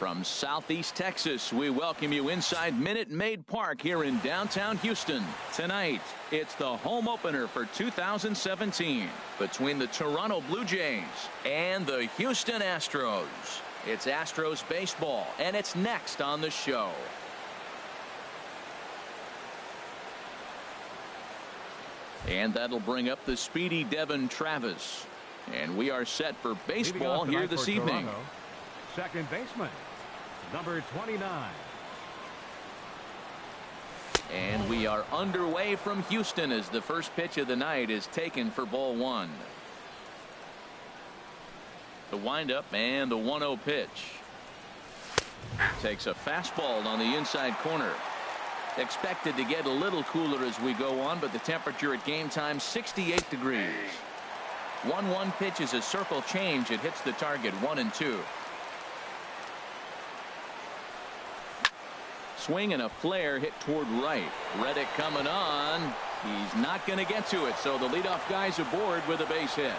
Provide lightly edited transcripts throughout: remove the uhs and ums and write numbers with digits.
From Southeast Texas, we welcome you inside Minute Maid Park here in downtown Houston. Tonight, it's the home opener for 2017 between the Toronto Blue Jays and the Houston Astros. It's Astros baseball, and it's next on the show. And that'll bring up the speedy Devin Travis. And we are set for baseball here this evening. Toronto, second baseman, number 29. And we are underway from Houston as the first pitch of the night is taken for ball one. The windup and the 1-0 pitch. Takes a fastball on the inside corner. Expected to get a little cooler as we go on, but the temperature at game time 68 degrees. 1-1 pitch is a circle change. It hits the target 1-2. Swing and a flare hit toward right. Reddick coming on. He's not going to get to it, so the leadoff guy's aboard with a base hit.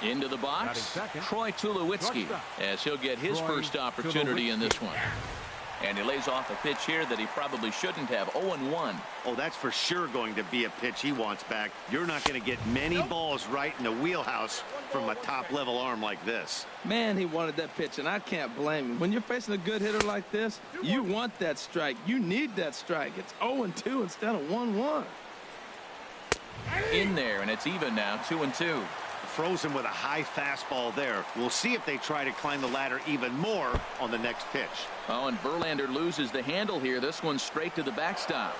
Into the box, Troy Tulowitzki, as he'll get his first opportunity in this one. And he lays off a pitch here that he probably shouldn't have. 0-1. Oh, that's for sure going to be a pitch he wants back. You're not going to get many balls right in the wheelhouse from a top-level arm like this. Man, he wanted that pitch, and I can't blame him. When you're facing a good hitter like this, you want that strike. You need that strike. It's 0-2 instead of 1-1. In there, and it's even now, 2-2. Frozen with a high fastball there. We'll see if they try to climb the ladder even more on the next pitch. Oh, and Verlander loses the handle here. This one's straight to the backstop.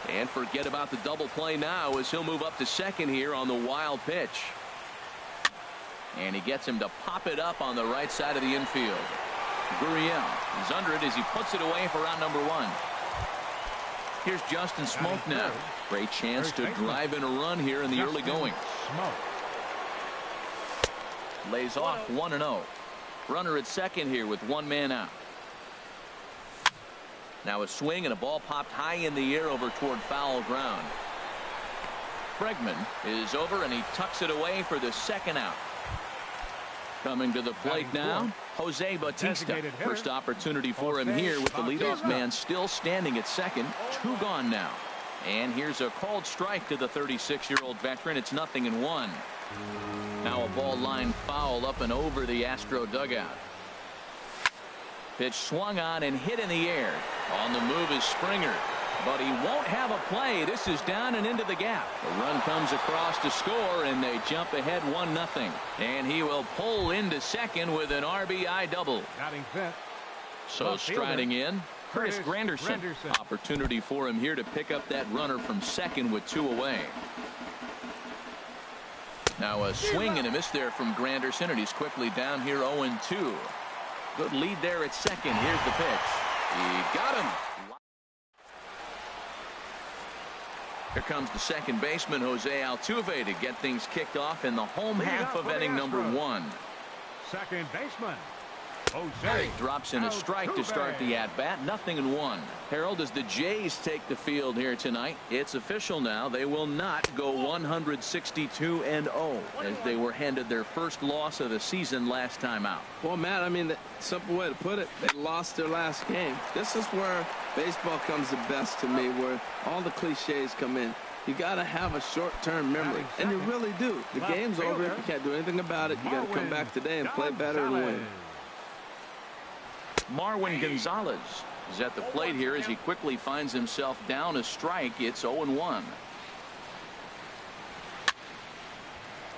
And forget about the double play now as he'll move up to second here on the wild pitch. And he gets him to pop it up on the right side of the infield. Correa is under it as he puts it away for out number one. Here's Justin Smoak now. Great chance to drive in a run here in the early going. Lays off 1-0. Runner at second here with one man out. Now a swing and a ball popped high in the air over toward foul ground. Bregman is over and he tucks it away for the second out. Coming to the plate now, Jose Bautista. First opportunity for him here with the leadoff man still standing at second. 2 gone now. And here's a called strike to the 36-year-old veteran. It's 0-1. Now a ball line foul up and over the Astro dugout. Pitch swung on and hit in the air. On the move is Springer, but he won't have a play. This is down and into the gap. The run comes across to score, and they jump ahead 1-0. And he will pull into second with an RBI double. So striding in, Curtis Granderson. Opportunity for him here to pick up that runner from second with 2 away. Now a swing and a miss there from Granderson, and he's quickly down here 0-2. Good lead there at second. Here's the pitch. He got him. Here comes the second baseman, Jose Altuve, to get things kicked off in the home half of inning number 1. Second baseman, Jose drops in a strike to start the at-bat. 0-1. Harold, as the Jays take the field here tonight, it's official now. They will not go 162-0 as they were handed their first loss of the season last time out. Well, Matt, I mean, the simple way to put it, they lost their last game. This is where baseball comes the best to me, where all the cliches come in. You got to have a short-term memory, and you really do. The game's over. You can't do anything about it. You got to come back today and play better and win. Marwin Gonzalez is at the plate here as he quickly finds himself down a strike. It's 0-1.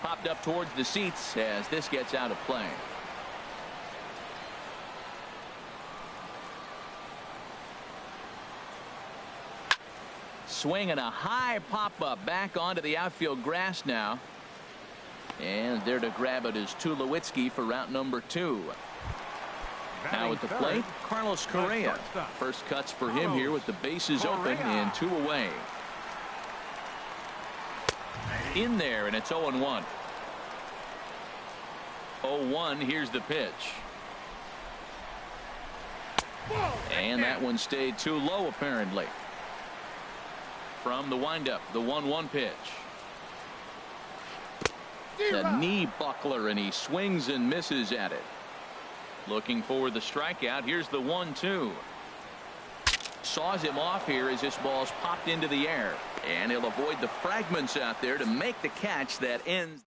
Popped up towards the seats as this gets out of play. Swing and a high pop-up back onto the outfield grass now. And there to grab it is Tulowitzki for route number 2. Now at the plate, Carlos Correa. First cuts for him here with the bases open and 2 away. In there, and it's 0-1. 0-1, here's the pitch. And that one stayed too low, apparently. From the windup, the 1-1 pitch. The knee buckler, and he swings and misses at it. Looking for the strikeout. Here's the 1-2. Saws him off here as this ball's popped into the air. And he'll avoid the fragments out there to make the catch that ends.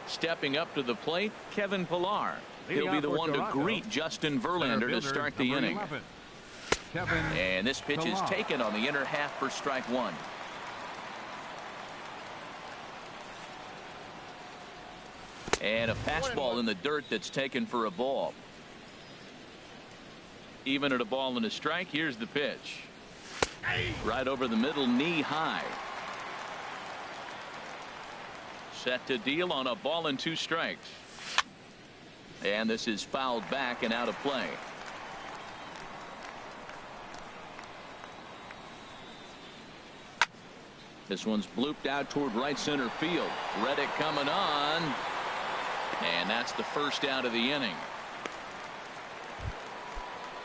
Stepping up to the plate, Kevin Pillar. He'll be the one to greet Justin Verlander to start the inning. And this pitch is taken on the inner half for strike one. And a fastball in the dirt that's taken for a ball. Even at a ball and a strike, here's the pitch. Right over the middle, knee high. Set to deal on a ball and 2 strikes. And this is fouled back and out of play. This one's blooped out toward right center field. Reddick coming on. And that's the first out of the inning.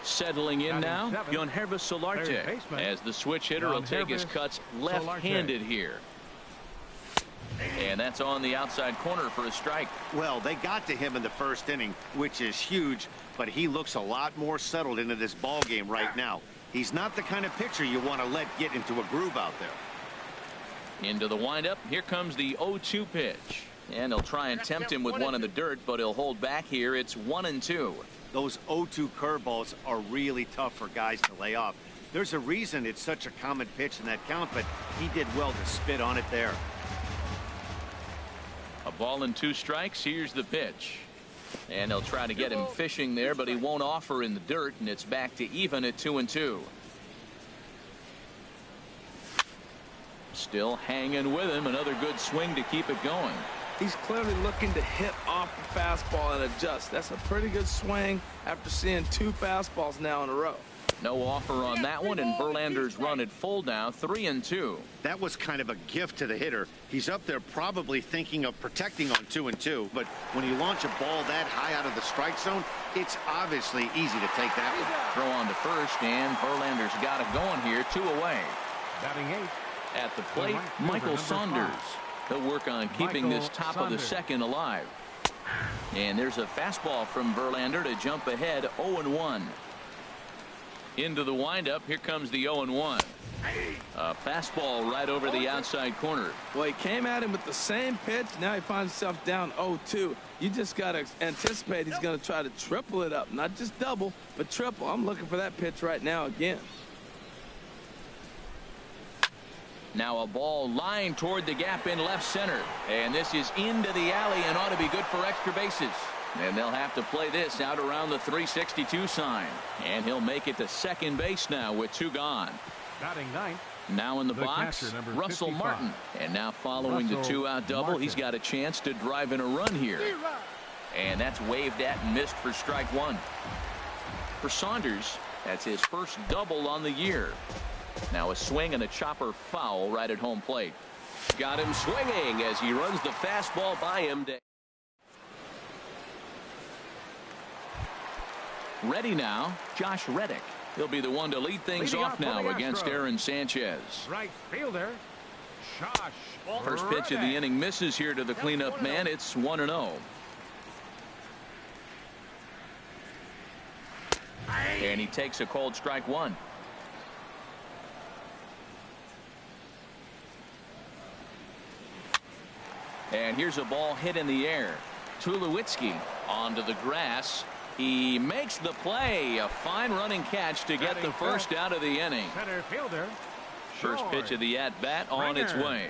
Settling in now, Yangervis Solarte, as the switch hitter will take his cuts left-handed here. And that's on the outside corner for a strike. Well, they got to him in the first inning, which is huge, but he looks a lot more settled into this ball game right now. He's not the kind of pitcher you want to let get into a groove out there. Into the windup. Here comes the 0-2 pitch. And they'll try and tempt him with one in the dirt, but he'll hold back here. It's 1-2. Those 0-2 curveballs are really tough for guys to lay off. There's a reason it's such a common pitch in that count, but he did well to spit on it there. A ball and 2 strikes. Here's the pitch. And they'll try to get him fishing there, but he won't offer in the dirt, and it's back to even at 2-2. Still hanging with him. Another good swing to keep it going. He's clearly looking to hit off the fastball and adjust. That's a pretty good swing after seeing 2 fastballs now in a row. No offer on that one, and Verlander's run at full now, 3-2. That was kind of a gift to the hitter. He's up there probably thinking of protecting on 2-2, but when you launch a ball that high out of the strike zone, it's obviously easy to take that one. Throw on to first, and Verlander's got it going here, 2 away. Batting 8. At the plate, Michael Saunders. He'll work on keeping this top of the second alive. And there's a fastball from Verlander to jump ahead, 0-1. Into the windup. Here comes the 0-1. A fastball right over the outside corner. Well, he came at him with the same pitch. Now he finds himself down 0-2. You just got to anticipate he's going to try to triple it up. Not just double, but triple. I'm looking for that pitch right now again. Now a ball lined toward the gap in left center. And this is into the alley and ought to be good for extra bases. And they'll have to play this out around the 362 sign. And he'll make it to second base now with 2 gone. Batting 9th. Now in the box, Russell 55. Martin. And now following the 2-out double, he's got a chance to drive in a run here. And that's waved at and missed for strike 1. For Saunders, that's his first double on the year. Now a swing and a chopper foul right at home plate. Got him swinging as he runs the fastball by him. Ready now, Josh Reddick. He'll be the one to lead things off now against Aaron Sanchez. Right fielder, Josh First pitch of the inning misses here to the cleanup man. It's 1-0. And he takes a cold strike 1. And here's a ball hit in the air. Tulowitzki onto the grass. He makes the play. A fine running catch to get the first out of the inning. Center fielder. First pitch of the at-bat on its way.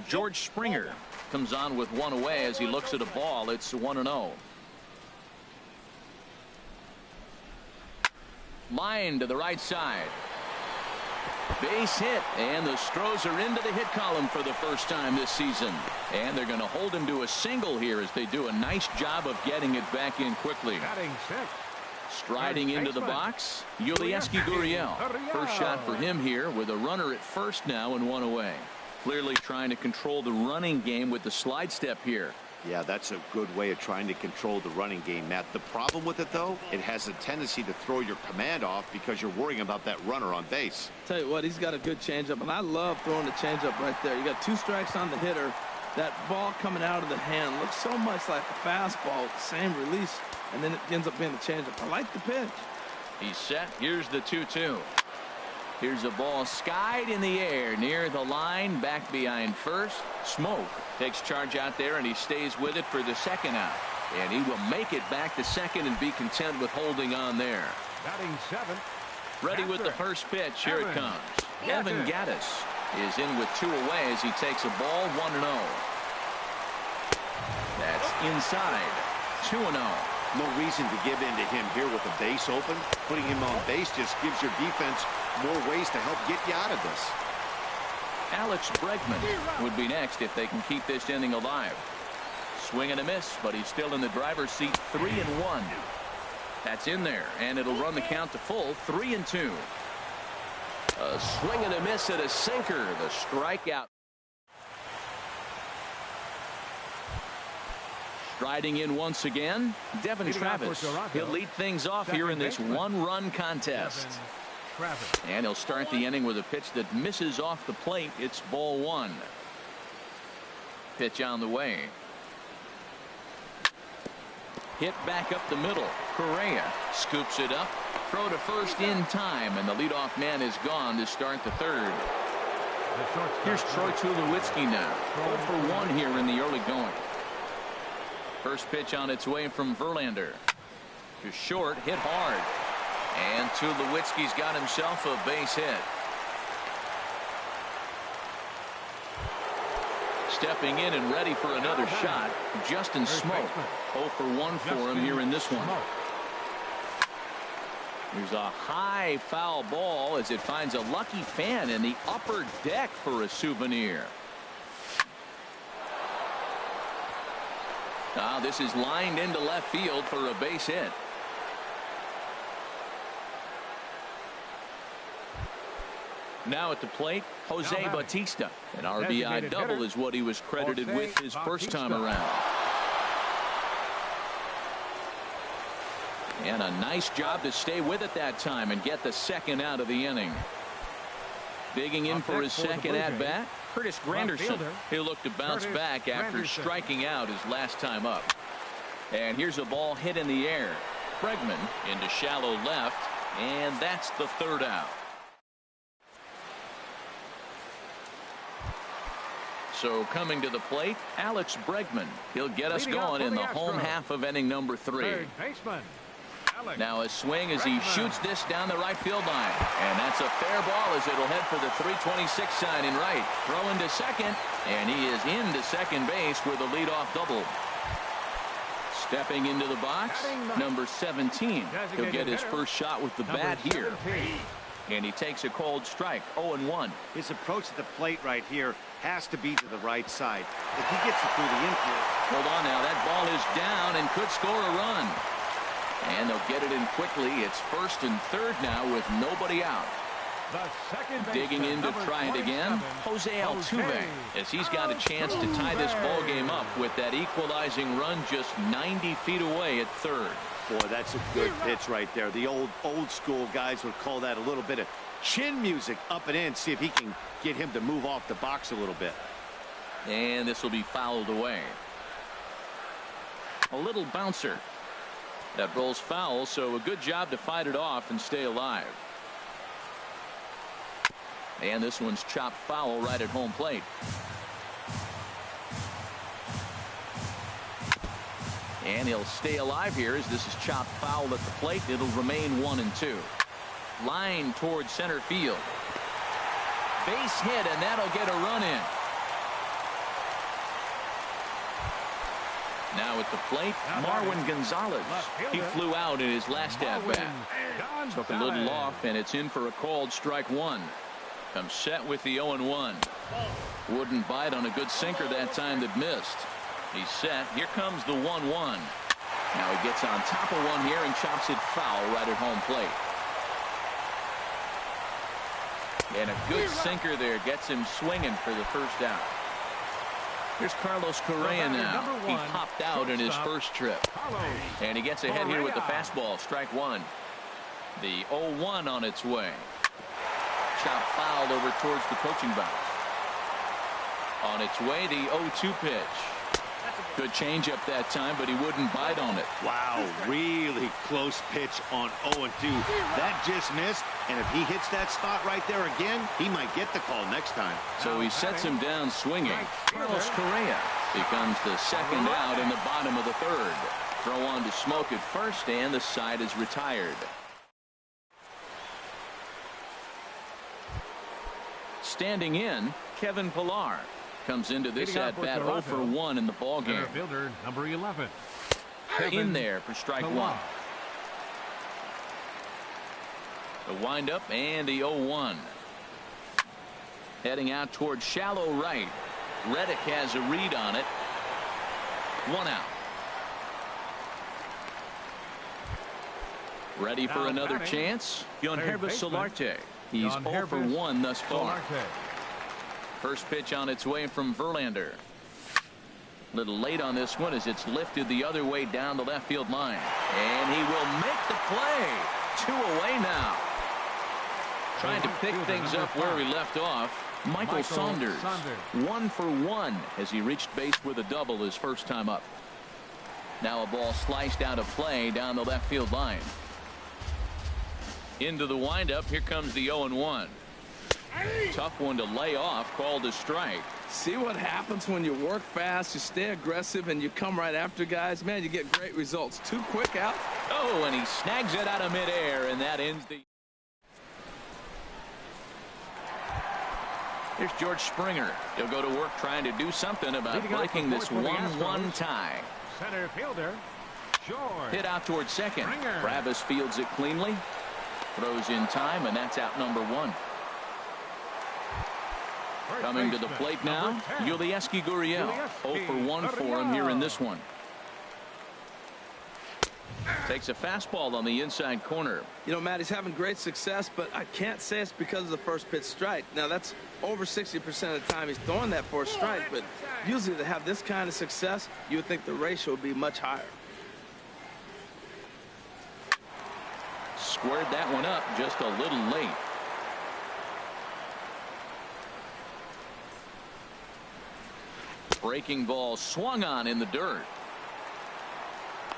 George Springer comes on with 1 away as he looks at a ball. It's 1-0. Line to the right side. Base hit, and the Stros are into the hit column for the first time this season. And they're going to hold him to a single here as they do a nice job of getting it back in quickly. Batting 6. Striding into the box, Tulowitzki Gurriel. First shot for him here with a runner at first now and 1 away. Clearly trying to control the running game with the slide step here. Yeah, that's a good way of trying to control the running game, Matt. The problem with it, though, it has a tendency to throw your command off because you're worrying about that runner on base. Tell you what, he's got a good changeup, and I love throwing the changeup right there. You got 2 strikes on the hitter. That ball coming out of the hand looks so much like a fastball, same release, and then it ends up being a changeup. I like the pitch. He's set. Here's the 2-2. Here's a ball skied in the air near the line, back behind first. Smoak takes charge out there, and he stays with it for the second out. And he will make it back to second and be content with holding on there. Batting seventh. Ready with the first pitch. Here it comes. Evan Gattis is in with 2 away as he takes a ball 1-0. That's inside. 2-0. No reason to give in to him here with the base open. Putting him on base just gives your defense more ways to help get you out of this. Alex Bregman would be next if they can keep this inning alive. Swing and a miss, but he's still in the driver's seat. 3-1. That's in there, and it'll run the count to full. 3-2. A swing and a miss at a sinker. The strikeout. Striding in once again, Devin Travis. He'll lead things off here in this one-run contest. And he'll start the inning with a pitch that misses off the plate. It's ball 1. Pitch on the way. Hit back up the middle. Correa scoops it up. Throw to first in time, and the leadoff man is gone to start the third. Here's Troy Tulowitzki now. 0 for 1 here in the early going. First pitch on its way from Verlander. To short, hit hard. And Tulowitzki's got himself a base hit. Stepping in and ready for another shot, Justin Smoak. 0 for 1 for him here in this one. There's a high foul ball as it finds a lucky fan in the upper deck for a souvenir. Now this is lined into left field for a base hit. Now at the plate, Jose Bautista. An RBI double is what he was credited with his first time around. And a nice job to stay with it that time and get the second out of the inning. Digging in for his second at-bat, Curtis Granderson. He'll look to bounce back after striking out his last time up. And here's a ball hit in the air. Bregman into shallow left, and that's the third out. So coming to the plate, Alex Bregman. He'll get us going in the home half of inning number 3. Now a swing as he shoots this down the right field line. And that's a fair ball as it'll head for the 326 sign in right. Throw into second, and he is into second base with a leadoff double. Stepping into the box, number 17. He'll get his first shot with the bat here. And he takes a cold strike. 0-1. His approach to the plate right here has to be to the right side. If he gets it through the infield. Hold on now. That ball is down and could score a run. And they'll get it in quickly. It's first and third now with nobody out. Digging in to try it again, Jose Altuve, as he's got a chance to tie this ball game up with that equalizing run just 90 feet away at third. Boy, that's a good pitch right there. The old school guys would call that a little bit of chin music up and in. See if he can get him to move off the box a little bit. And this will be fouled away. A little bouncer. That rolls foul, so a good job to fight it off and stay alive. And this one's chopped foul right at home plate. And he'll stay alive here as this is chopped foul at the plate. It'll remain 1-2. Line towards center field. Base hit, and that'll get a run in. Now at the plate, Marwin Gonzalez. He flew out in his last at-bat. Took a little off, and it's in for a called strike 1. Comes set with the 0-1. Wouldn't bite on a good sinker that time that missed. He's set. Here comes the 1-1. Now he gets on top of one here and chops it foul right at home plate. And a good sinker there gets him swinging for the first out. Here's Carlos Correa now. He popped out in his first trip. And he gets ahead here with the fastball. Strike 1. The 0-1 on its way. Chop fouled over towards the coaching box. On its way, the 0-2 pitch. Good changeup that time, but he wouldn't bite on it. Wow, really close pitch on 0-2. That just missed, and if he hits that spot right there again, he might get the call next time. So he sets him down swinging. Carlos Correa becomes the second out in the bottom of the third. Throw on to Smoak at first, and the side is retired. Standing in, Kevin Pillar comes into this at-bat 0 for 1 in the ballgame. Fielder number 11. In there for strike one. The windup and the 0-1. Heading out toward shallow right. Reddick has a read on it. 1 out. Ready for another chance? Yonhervis Solarte. He's 0 for 1 thus far. First pitch on its way from Verlander. Little late on this one as it's lifted the other way down the left field line. And he will make the play. 2 away now. Trying to pick things up where he left off. Michael Saunders. 1 for 1 as he reached base with a double his first time up. Now a ball sliced out of play down the left field line. Into the windup. Here comes the 0-1. Tough one to lay off, called a strike. See what happens when you work fast, you stay aggressive, and you come right after guys. Man, you get great results. 2 quick out. Oh, and he snags it out of midair, and that ends the. Here's George Springer. He'll go to work trying to do something about breaking this 1-1 tie. Center fielder, George. Hit out towards second. Travis fields it cleanly. Throws in time, and that's out number 1. Coming to the plate now, Tulowitzki Gurriel. 0 for 1 for him here in this one. Takes a fastball on the inside corner. You know, Matt, he's having great success, but I can't say it's because of the first pitch strike. Now, that's over 60% of the time he's throwing that for a strike, but usually to have this kind of success, you would think the ratio would be much higher. Squared that one up just a little late. Breaking ball swung on in the dirt.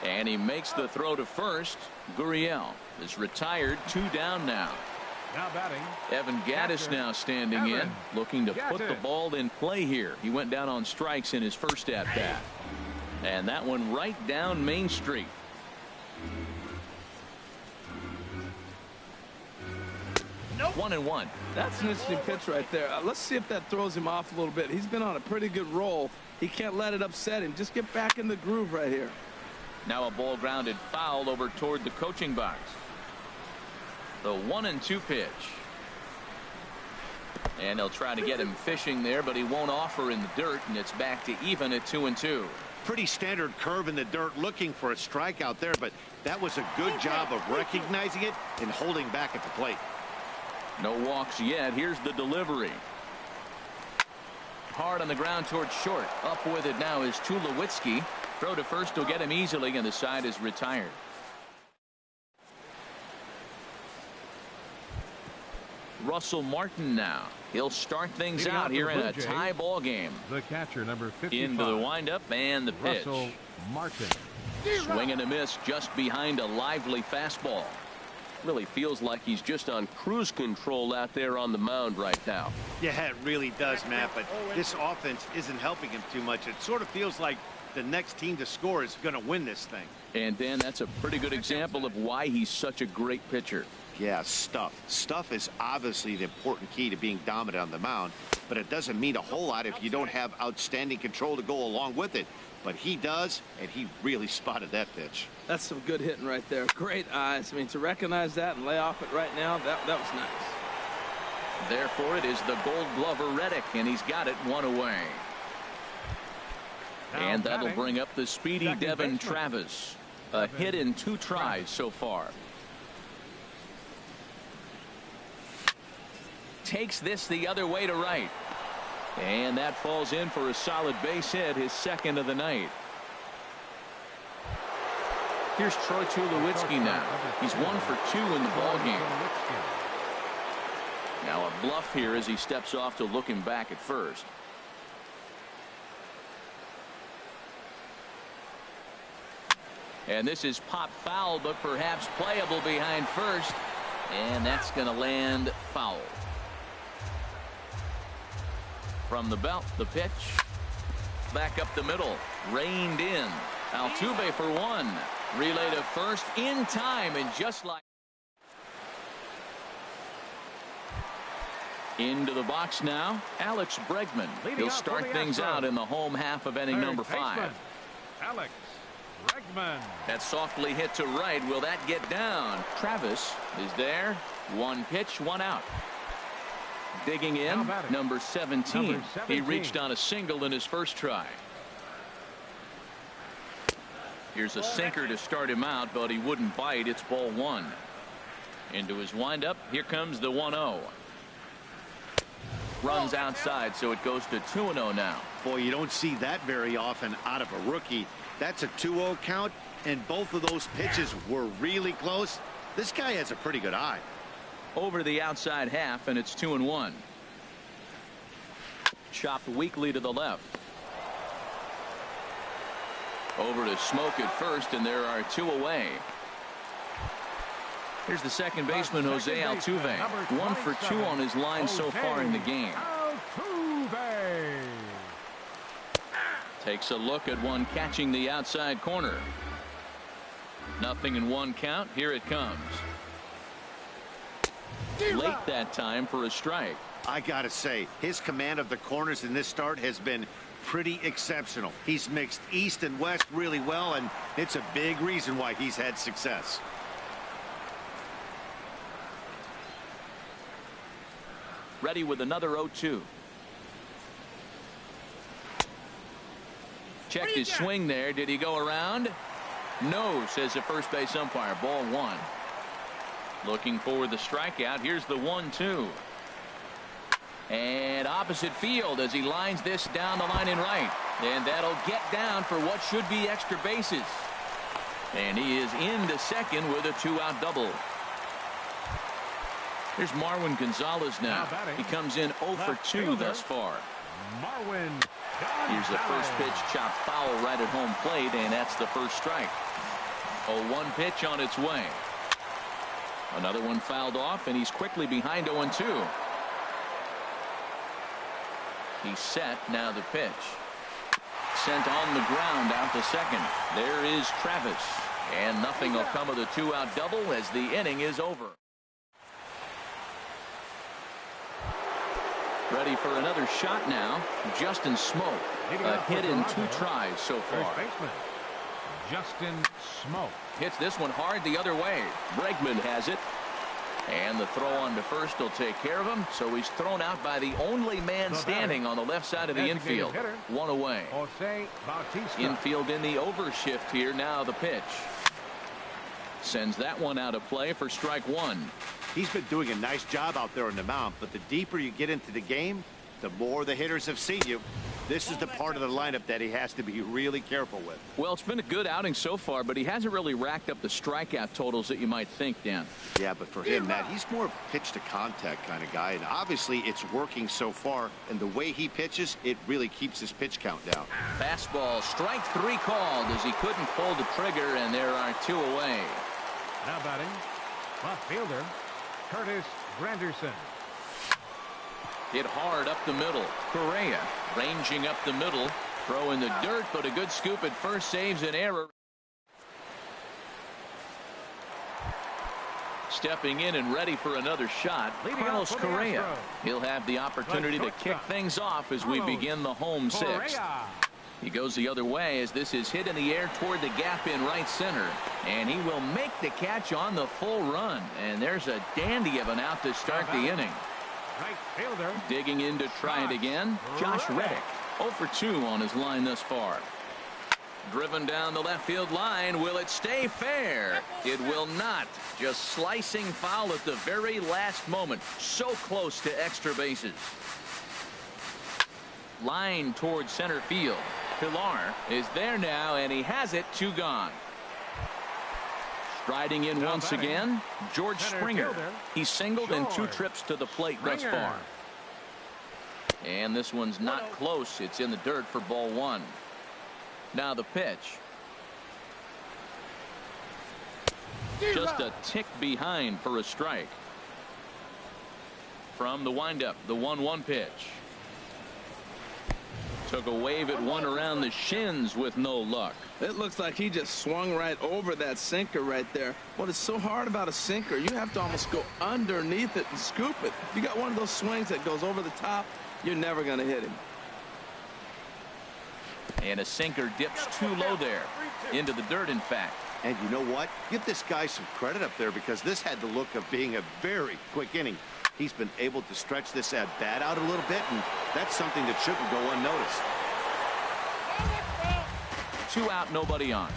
And he makes the throw to first. Gurriel is retired. 2 down now. Now batting. Evan Gattis now standing in, looking to put the ball in play here. He went down on strikes in his first at bat. And that one right down Main Street. Nope. 1-1. That's an interesting pitch right there. Let's see if that throws him off a little bit. He's been on a pretty good roll. He can't let it upset him. Just get back in the groove right here. Now a ball grounded foul over toward the coaching box. The 1-2 pitch. And they'll try to get him fishing there, but he won't offer in the dirt, and it's back to even at 2-2. Pretty standard curve in the dirt, looking for a strikeout there, but that was a good job of recognizing it and holding back at the plate. No walks yet. Here's the delivery. Hard on the ground towards short. Up with it now is Tulowitzki. Throw to first will get him easily, and the side is retired. Russell Martin now. He'll start things out here in a tie ball game. The catcher, number 55. Into the windup and the pitch. Russell Martin. Swing and a miss just behind a lively fastball. Really feels like he's just on cruise control out there on the mound right now. Yeah, it really does, Matt, but this offense isn't helping him too much. It sort of feels like the next team to score is going to win this thing. And Dan, that's a pretty good example of why he's such a great pitcher. Yeah, stuff. Stuff is obviously the important key to being dominant on the mound, but it doesn't mean a whole lot if you don't have outstanding control to go along with it. But he does, and he really spotted that pitch. That's some good hitting right there. Great eyes. I mean, to recognize that and lay off it right now, that was nice. Therefore, it is the Gold Glover Reddick, and he's got it 1 away. And that'll bring up the speedy Devin Travis. A hit in 2 tries so far. Takes this the other way to right. And that falls in for a solid base hit, his second of the night. Here's Troy Tulowitzki now. He's 1 for 2 in the ballgame. Now a bluff here as he steps off to look him back at first. And this is pop foul, but perhaps playable behind first. And that's going to land foul. From the belt, the pitch. Back up the middle. Reined in. Altuve for one. Relay to first in time, and just like. Into the box now, Alex Bregman. He'll start things out in the home half of inning number 5. Alex Bregman. That softly hit to right. Will that get down? Travis is there. One pitch, one out. Digging in, number 17. He reached on a single in his first try. Here's a sinker to start him out, but he wouldn't bite. It's ball 1. Into his windup. Here comes the 1-0. Runs outside, so it goes to 2-0 now. Boy, you don't see that very often out of a rookie. That's a 2-0 count, and both of those pitches were really close. This guy has a pretty good eye. Over the outside half, and it's 2-1. Chopped weakly to the left. Over to Smoak at first, and there are 2 away. Here's the second baseman, Jose Altuve. 1 for 2 on his line so far in the game. Altuve takes a look at one catching the outside corner. 0-1 count. Here it comes. Late that time for a strike. I gotta say, his command of the corners in this start has been pretty exceptional. He's mixed east and west really well, and it's a big reason why he's had success. Ready with another 0-2. Checked his swing there. Did he go around? No, says the first base umpire. Ball 1. Looking for the strikeout. Here's the 1-2. And opposite field as he lines this down the line in right. And that'll get down for what should be extra bases. And he is into second with a 2-out double. Here's Marwin Gonzalez now. He comes in 0 for 2 thus far. Marwin Gonzalez. Here's the first pitch, chopped foul right at home plate, and that's the first strike. 0-1 pitch on its way. Another one fouled off, and he's quickly behind 0-2. He's set. Now the pitch. Sent on the ground out to second. There is Travis. And nothing will come of the 2-out double as the inning is over. Ready for another shot now. Justin Smoak. A hit in 2 tries so far. First baseman, Justin Smoak. Hits this one hard the other way. Bregman has it. And the throw on to first will take care of him. So he's thrown out by the only man standing on the left side of the infield. 1 away. Infield in the overshift here. Now the pitch. Sends that one out of play for strike 1. He's been doing a nice job out there on the mound, but the deeper you get into the game, the more the hitters have seen you. This is the part of the lineup that he has to be really careful with. Well, it's been a good outing so far, but he hasn't really racked up the strikeout totals that you might think, Dan. Yeah, but for him, Matt, he's more pitch to contact kind of guy, and obviously it's working so far, and the way he pitches, it really keeps his pitch count down. Fastball, strike 3 called as he couldn't pull the trigger, and there are 2 away. Now batting, left fielder, Granderson. Hit hard up the middle. Correa ranging up the middle. Throw in the dirt, but a good scoop at first saves an error. Stepping in and ready for another shot, Carlos Correa. He'll have the opportunity to kick things off as we begin the home 6th. He goes the other way as this is hit in the air toward the gap in right center. And he will make the catch on the full run. And there's a dandy of an out to start the inning. Right fielder. Digging in to try it again. Josh Reddick. 0 for 2 on his line thus far. Driven down the left field line. Will it stay fair? It will not. Just slicing foul at the very last moment. So close to extra bases. Line towards center field. Pilar is there now, and he has it. 2 gone. Striding in once again, George Springer. He's singled in 2 trips to the plate thus far. And this one's not close. It's in the dirt for ball 1. Now the pitch. just a tick behind for a strike. From the windup, the 1-1 pitch. Took a wave at one around the shins with no luck. It looks like he just swung right over that sinker right there. What is so hard about a sinker, you have to almost go underneath it and scoop it. You got one of those swings that goes over the top, you're never going to hit him. And a sinker dips too low there. Into the dirt, in fact. And you know what? Give this guy some credit up there, because this had the look of being a very quick inning. He's been able to stretch this at-bat out a little bit, and that's something that shouldn't go unnoticed. 2 out, nobody on.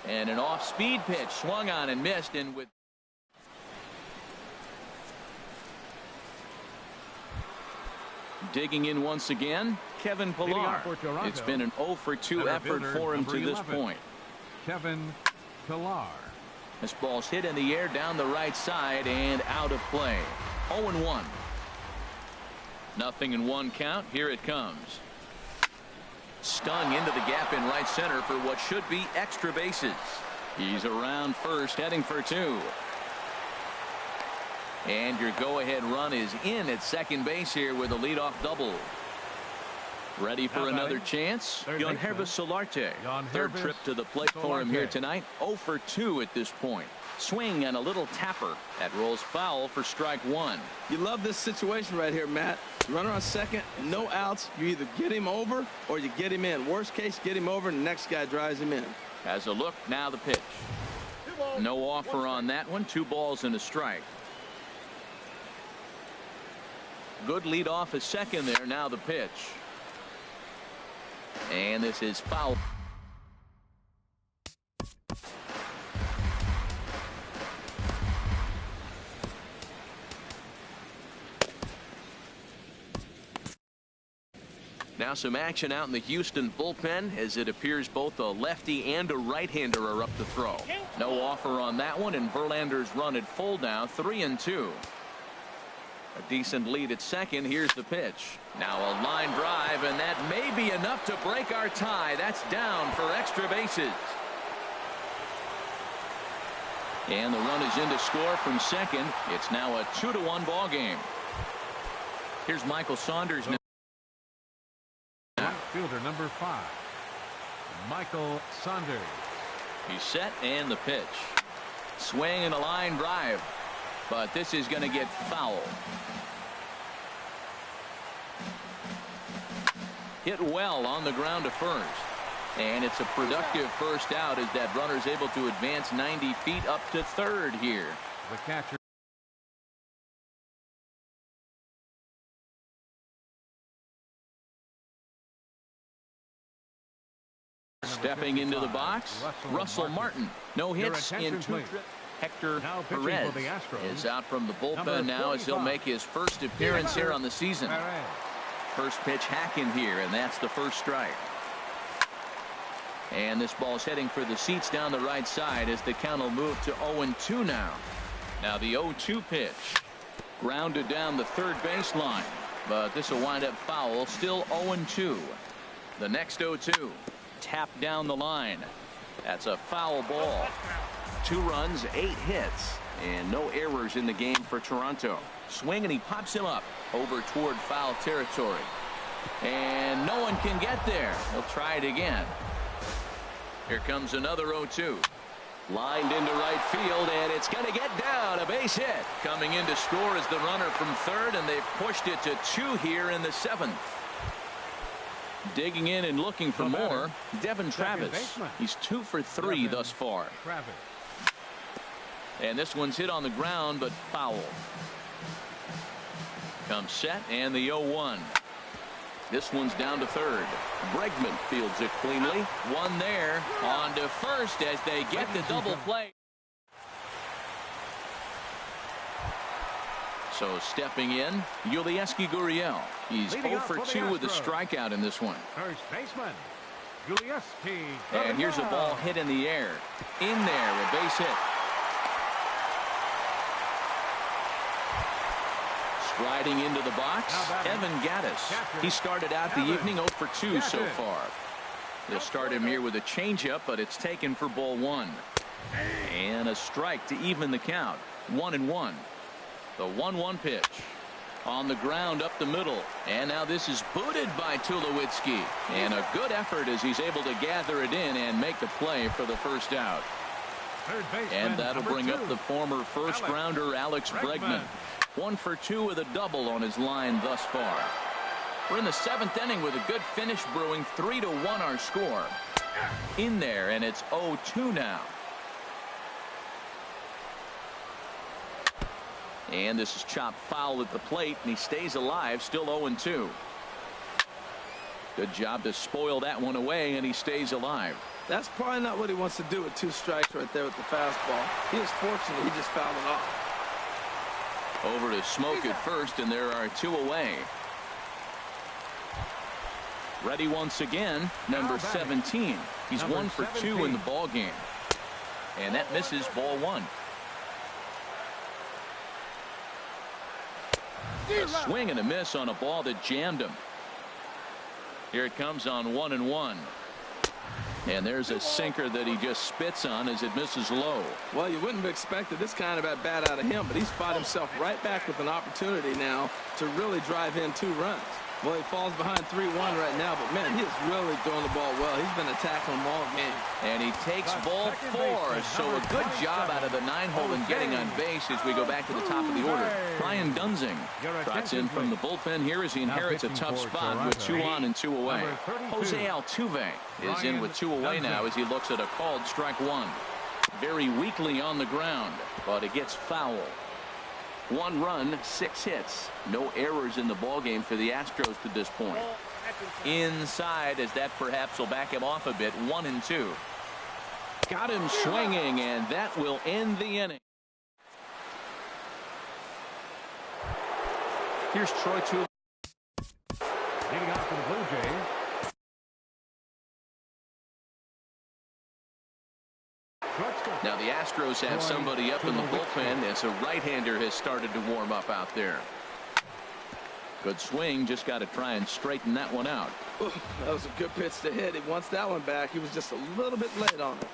And an off-speed pitch swung on and missed, and with digging in once again, Kevin Pillar. It's been an 0-for-2 effort for him to this point. Kevin Pillar. This ball's hit in the air down the right side and out of play. 0-1. 0-1 count. Here it comes. Stung into the gap in right center for what should be extra bases. He's around first, heading for 2. And your go-ahead run is in at second base here with a leadoff double. Ready for another chance? Yangervis Solarte. Third trip to the plate for him here tonight. 0-for-2 at this point. Swing and a little tapper. That rolls foul for strike 1. You love this situation right here, Matt. Runner on second, no outs. You either get him over or you get him in. Worst case, get him over and the next guy drives him in. Has a look, now the pitch. No offer on that one. 2 balls and a strike. Good lead off a second there. Now the pitch. And this is foul. Now some action out in the Houston bullpen, as it appears both a lefty and a right-hander are up to throw. No offer on that one, and Verlander's run at full now, 3-2. A decent lead at second. Here's the pitch. Now a line drive, and that may be enough to break our tie. That's down for extra bases. And the run is in to score from second. It's now a 2-1 ball game. Here's Michael Saunders. Fielder number 5, Michael Saunders. He's set, and the pitch. Swing and a line drive, but this is going to get foul. Hit well on the ground to first, and it's a productive first out as that runner's able to advance 90 feet up to third here. The catcher. Stepping into the box, Russell Martin. No hits in 2 trips. Hector Perez is out from the bullpen now as he'll make his first appearance here on the season. First pitch hacking here, and that's the first strike. And this ball's heading for the seats down the right side as the count will move to 0-2 now. Now the 0-2 pitch. Grounded down the third baseline, but this will wind up foul. Still 0-2. The next 0-2. Tapped down the line. That's a foul ball. 2 runs, 8 hits, and no errors in the game for Toronto. Swing, and he pops him up over toward foul territory. And no one can get there. He'll try it again. Here comes another 0-2. Lined into right field, and it's going to get down. A base hit. Coming in to score is the runner from third, and they've pushed it to 2 here in the 7th. Digging in and looking for more, Devin Travis. He's 2 for 3 thus far. And this one's hit on the ground, but foul. Comes set, and the 0-1. This one's down to third. Bregman fields it cleanly. One there, on to first as they get the double play. So stepping in, Tulowitzki Gurriel. He's 0 for 2 with a strikeout in this one. First baseman, Tulowitzki. And here's a ball hit in the air. In there, a base hit. Striding into the box, Evan Gattis. He started out the evening 0 for 2 so far. They'll start him here with a changeup, but it's taken for ball one. And a strike to even the count. 1-1. The 1-1 pitch. On the ground up the middle. And now this is booted by Tulowitzki. And a good effort as he's able to gather it in and make the play for the first out. And that'll bring up the former first-rounder Alex Bregman. 1 for 2 with a double on his line thus far. We're in the 7th inning with a good finish brewing. 3-1 our score. In there, and it's 0-2 now. And this is chopped foul at the plate, and he stays alive, still 0-2. Good job to spoil that one away, and he stays alive. That's probably not what he wants to do with 2 strikes right there with the fastball. He is fortunate he just fouled it off. Over to Smoak at first, and there are 2 away. Ready once again, number 17. He's 1 for 2 in the ball game. And that misses ball 1. A swing and a miss on a ball that jammed him. Here it comes on 1-1. And there's a sinker that he just spits on as it misses low. Well, you wouldn't have expected this kind of at bat out of him, but he's fought himself right back with an opportunity now to really drive in 2 runs. Well, he falls behind 3-1 right now, but man, he is really throwing the ball well. He's been attacking them all game. And he takes ball 4. So a good job out of the 9-hole in getting on base as we go back to the top of the order. Brian Dunsing trots in from the bullpen here as he inherits a tough spot with 2 on and 2 away. Jose Altuve is in with 2 away now as he looks at a called strike 1. Very weakly on the ground, but it gets foul. 1 run, 6 hits. No errors in the ballgame for the Astros to this point. Inside, as that perhaps will back him off a bit. 1-2. Got him swinging, and that will end the inning. Here's Troy Tulowitzki. Leading off for the Blue Jays. Now the Astros have somebody up in the bullpen as a right-hander has started to warm up out there. Good swing, just got to try and straighten that one out. Ooh, that was a good pitch to hit. He wants that one back. He was just a little bit late on it.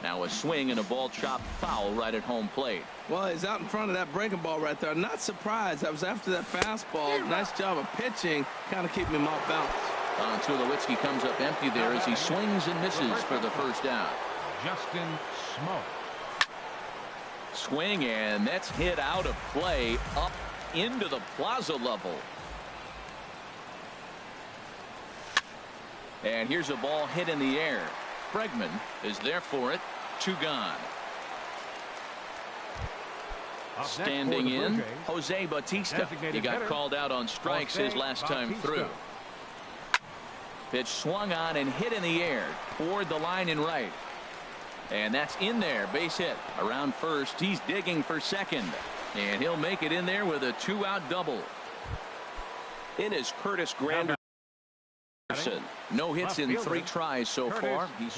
Now a swing and a ball chopped foul right at home plate. Well, he's out in front of that breaking ball right there. Not surprised. That was after that fastball. Nice job of pitching, kind of keeping him off balance. Tulowitzki comes up empty there as he swings and misses for the first out. Justin Smoak. Swing, and that's hit out of play up into the plaza level. And here's a ball hit in the air. Bregman is there for it. 2 gone. Standing in, Jose Bautista. He got called out on strikes his last time through. Pitch swung on and hit in the air toward the line and right. And that's in there. Base hit. Around first. He's digging for second. And he'll make it in there with a 2-out double. In is Curtis Granderson. No hits in 3 tries so far. He's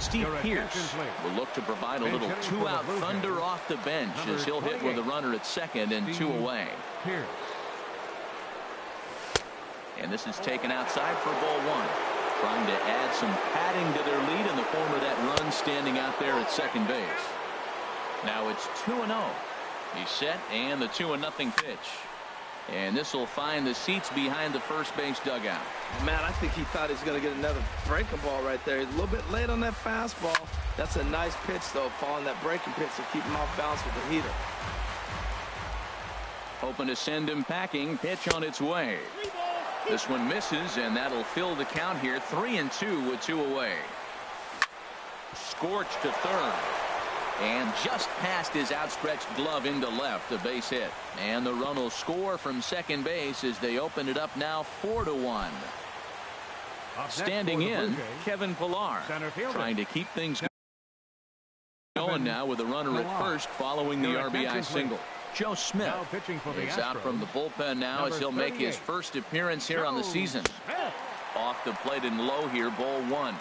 Steve Pierce will look to provide a little 2-out thunder off the bench as he'll hit with a runner at second and 2 away. And this is taken outside for ball 1. Trying to add some padding to their lead in the form of that run standing out there at second base. Now it's 2-0. He's set, and the 2-0 pitch. And this will find the seats behind the first base dugout. Man, I think he thought he was going to get another breaking ball right there. He's a little bit late on that fastball. That's a nice pitch, though, following that breaking pitch to keep him off balance with the heater. Hoping to send him packing. Pitch on its way. This one misses, and that'll fill the count here. 3-2 with 2 away. Scorched to third. And just past his outstretched glove into left, a base hit. And the run will score from second base as they open it up now 4-1. Standing in, Kevin Pillar, trying to keep things going now with a runner at first following the RBI single. Joe Smith is out from the bullpen now as he'll make his first appearance here on the season. Off the plate and low here, ball 1.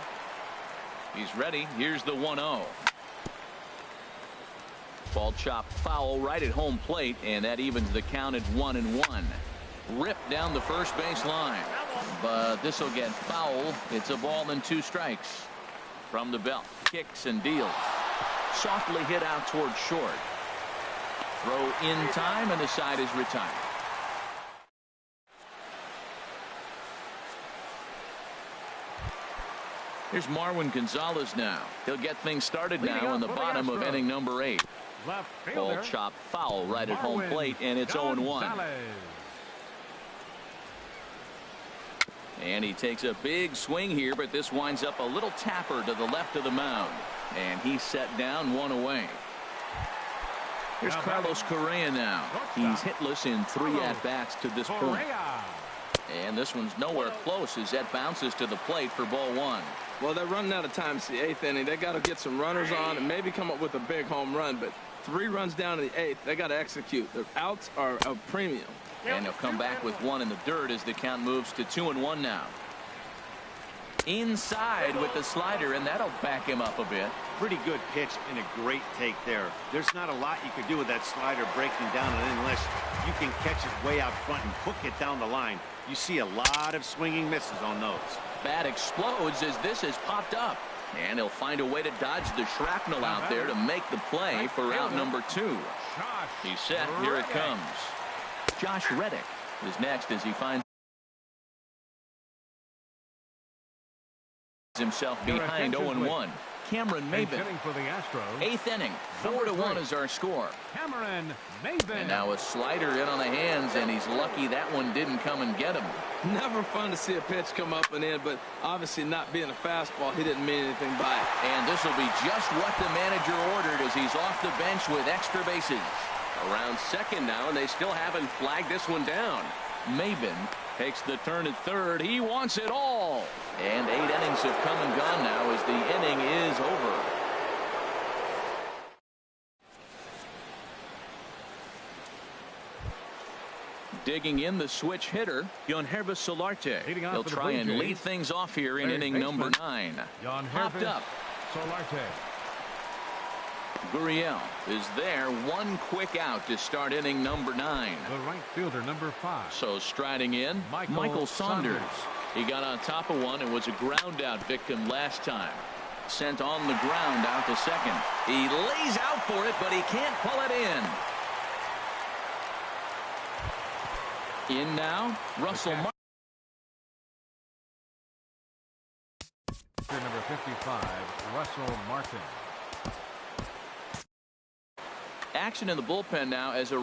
He's ready. Here's the 1-0. Ball chopped foul right at home plate, and that evens the count at 1-1. Ripped down the first base line, but this will get foul. It's a ball and 2 strikes. From the belt, kicks and deals. Softly hit out towards short. Throw in time, and the side is retired. Here's Marwin Gonzalez now. He'll get things started now in the bottom of inning number 8. Ball chopped foul right at home plate, and it's 0-1. And he takes a big swing here, but this winds up a little tapper to the left of the mound. And he's set down, 1 away. Here's Carlos Correa now. He's hitless in 3 at-bats to this point. And this one's nowhere close as that bounces to the plate for ball 1. Well, they're running out of time. It's the 8th inning. They got to get some runners on and maybe come up with a big home run. But 3 runs down in the 8th. They got to execute. Their outs are a premium. And he'll come back with 1 in the dirt as the count moves to 2-1 now. Inside with the slider, and that'll back him up a bit. Pretty good pitch and a great take there. There's not a lot you could do with that slider breaking down, and unless you can catch it way out front and hook it down the line, you see a lot of swinging misses on those. Bat explodes as this is popped up, and he'll find a way to dodge the shrapnel out there to make the play for out number 2. He's set. Here it comes. Josh Reddick is next as he finds himself behind 0-1. Cameron Maben. 8th inning. 4-1 is our score. And now a slider in on the hands, and he's lucky that one didn't come and get him. Never fun to see a pitch come up and in, but obviously not being a fastball, he didn't mean anything by it. And this will be just what the manager ordered as he's off the bench with extra bases. Around second now, and they still haven't flagged this one down. Maben takes the turn at third. He wants it all. And 8 innings have come and gone now as the inning is over. Digging in the switch hitter, Yangervis Solarte. He'll try and lead things off here in inning number 9. Popped up. Gurriel is there. 1 quick out to start inning number 9. The right fielder, number 5. So striding in, Michael Saunders. He got on top of one and was a ground out victim last time. Sent on the ground out to second. He lays out for it, but he can't pull it in. In now, Russell Martin. Number 55, Russell Martin. Action in the bullpen now as a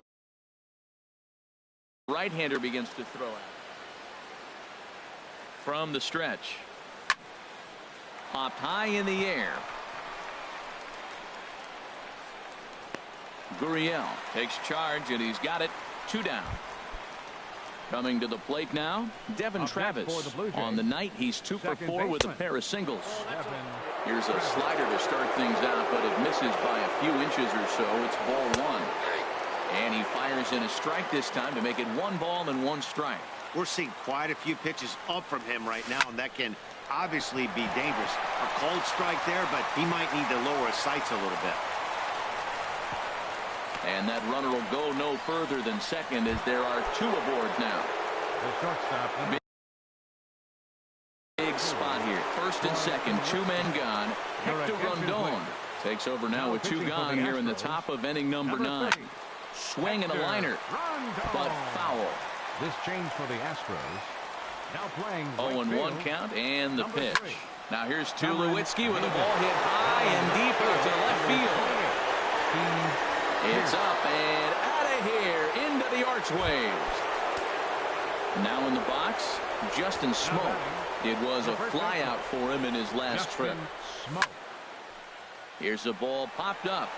right-hander begins to throw out. From the stretch. Popped high in the air. Gurriel takes charge, and he's got it. 2 down. Coming to the plate now, Devin Travis. On the night, he's 2 for 4 with a pair of singles. Here's a slider to start things out, but it misses by a few inches or so. It's ball 1. And he fires in a strike this time to make it 1 ball and 1 strike. We're seeing quite a few pitches up from him right now, and that can obviously be dangerous. A cold strike there, but he might need to lower his sights a little bit. And that runner will go no further than second as there are 2 aboard now. The shortstop. Big spot here. First and second, 2 men gone. Hector Rondon takes over now with 2 gone here in the top of inning number 9. Swing and a liner, but foul. This change for the Astros. Now playing 0-1 count and the pitch. Now here's Tulowitzki with a ball hit high and deep out to left field. It's up and out of here into the archways. Now in the box, Justin Smoak. It was a flyout for him in his last trip. Here's a ball popped up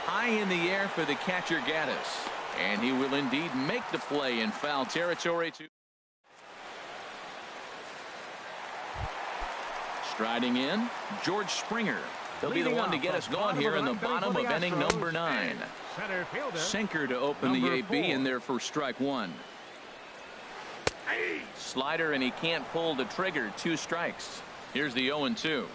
high in the air for the catcher Gaddis. And he will indeed make the play in foul territory. Striding in, George Springer. He'll be the one to get us going here in the bottom of inning number 9. Sinker to open the AB in there for strike 1. Slider, and he can't pull the trigger. 2 strikes. Here's the 0-2.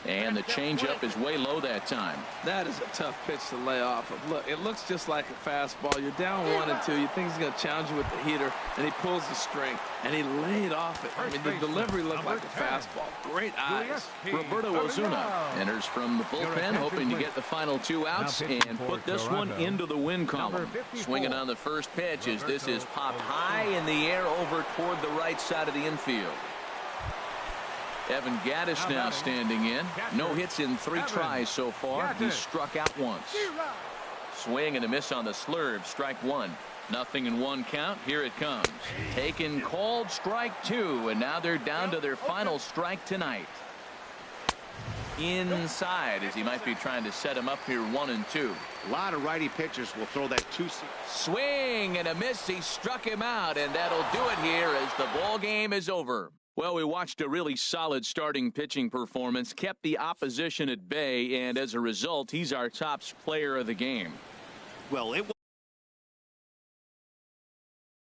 And the changeup is way low that time. That is a tough pitch to lay off of. Look, it looks just like a fastball. You're down 1-2. You think he's going to challenge you with the heater, and he pulls the string, and he laid off it. I mean, the delivery looked like a fastball. Great eyes. Roberto Ozuna enters from the bullpen, hoping to get the final 2 outs and put this one into the win column. Swinging on the first pitch as this is popped high in the air over toward the right side of the infield. Evan Gattis now standing in. No hits in 3 tries so far. He struck out once. Swing and a miss on the slurve. Strike 1. 0-1 count. Here it comes. Taken, called, strike 2. And now they're down to their final strike tonight. Inside, as he might be trying to set him up here 1-2. A lot of righty pitchers will throw that 2-seam. Swing and a miss. He struck him out, and that'll do it here as the ball game is over. Well, we watched a really solid starting pitching performance, kept the opposition at bay, and as a result, he's our top player of the game. Well, it